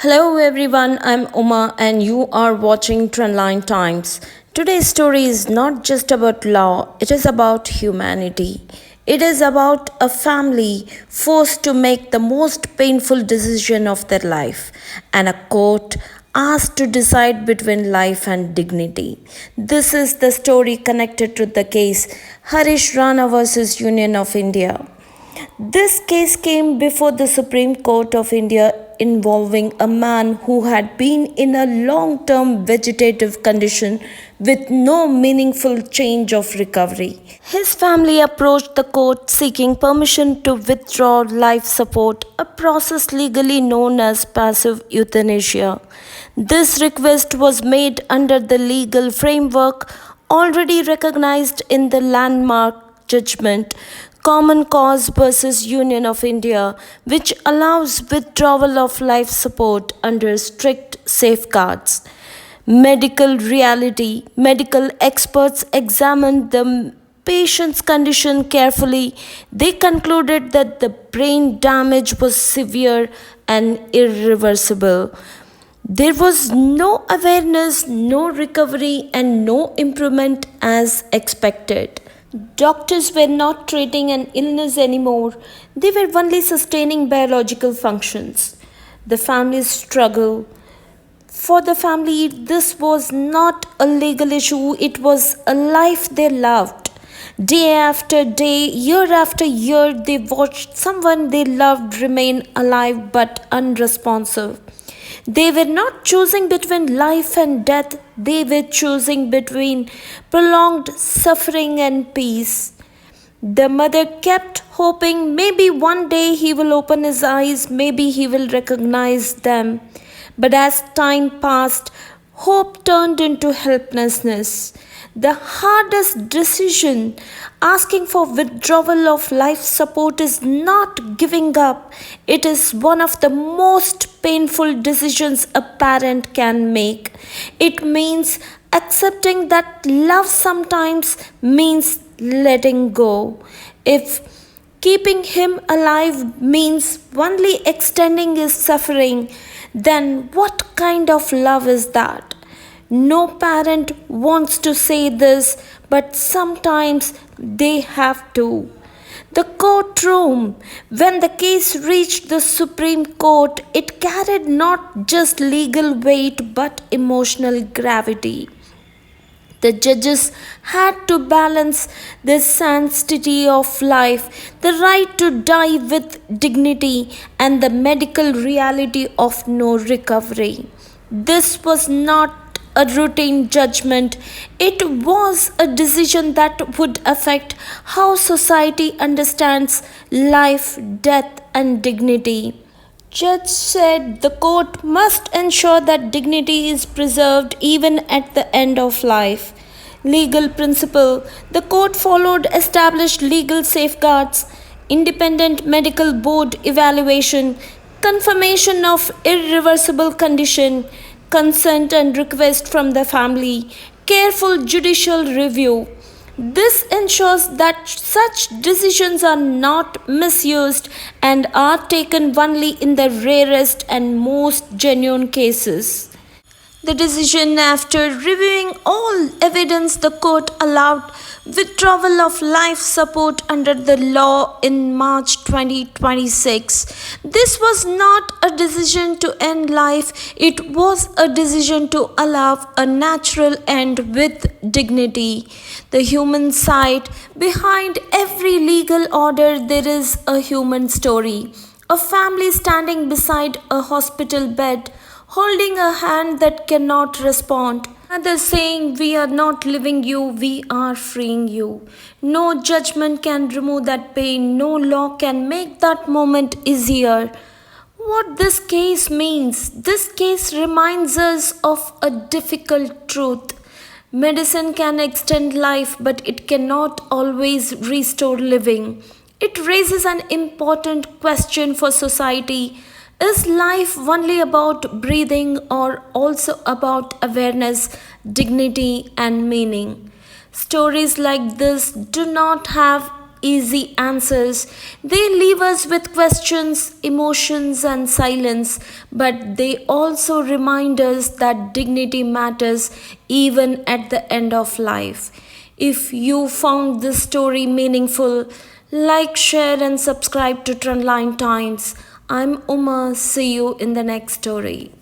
Hello everyone, I'm Uma and you are watching Trendline Times. Today's story is not just about law, it is about humanity. It is about a family forced to make the most painful decision of their life and a court asked to decide between life and dignity. This is the story connected to the case Harish Rana versus Union of India. This case came before the Supreme Court of India involving a man who had been in a long term vegetative condition with no meaningful change of recovery. His family approached the court seeking permission to withdraw life support, a process legally known as passive euthanasia. This request was made under the legal framework already recognized in the landmark judgment Common Cause versus Union of India, which allows withdrawal of life support under strict safeguards. Medical experts examined the patient's condition carefully. They concluded that the brain damage was severe and irreversible. There was no awareness, no recovery, and no improvement as expected. Doctors were not treating an illness anymore, they were only sustaining biological functions. The family's struggle. For the family, this was not a legal issue, it was a life they loved. Day after day, year after year, they watched someone they loved remain alive but unresponsive. They were not choosing between life and death, they were choosing between prolonged suffering and peace. The mother kept hoping maybe one day he will open his eyes, maybe he will recognize them. But as time passed, hope turned into helplessness. The hardest decision, asking for withdrawal of life support, is not giving up. It is one of the most painful decisions a parent can make. It means accepting that love sometimes means letting go. If keeping him alive means only extending his suffering, then what kind of love is that? No parent wants to say this, but sometimes they have to. The courtroom, when the case reached the Supreme Court, it carried not just legal weight but emotional gravity. The judges had to balance the sanctity of life, the right to die with dignity, and the medical reality of no recovery. This was not a routine judgment, it was a decision that would affect how society understands life, death, and dignity. Judge said the court must ensure that dignity is preserved even at the end of life. Legal principle. The court followed established legal safeguards, independent medical board evaluation, confirmation of irreversible condition, consent and request from the family, careful judicial review. This ensures that such decisions are not misused and are taken only in the rarest and most genuine cases. The decision, after reviewing all evidence, the court allowed withdrawal of life support under the law in March 2026. This was not a decision to end life, it was a decision to allow a natural end with dignity. The human side. Behind every legal order, there is a human story. A family standing beside a hospital bed, holding a hand that cannot respond. Others saying, "We are not leaving you, we are freeing you." No judgment can remove that pain, no law can make that moment easier. What this case means? This case reminds us of a difficult truth. Medicine can extend life, but it cannot always restore living. It raises an important question for society. Is life only about breathing or also about awareness, dignity, and meaning? Stories like this do not have easy answers. They leave us with questions, emotions, and silence, but they also remind us that dignity matters even at the end of life. If you found this story meaningful, like, share, and subscribe to Trendline Times. I'm Uma. See you in the next story.